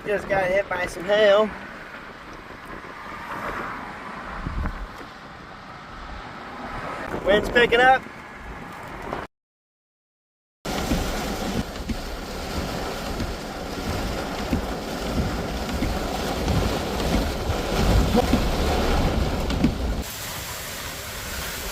just got hit by some hail. Wind's picking up.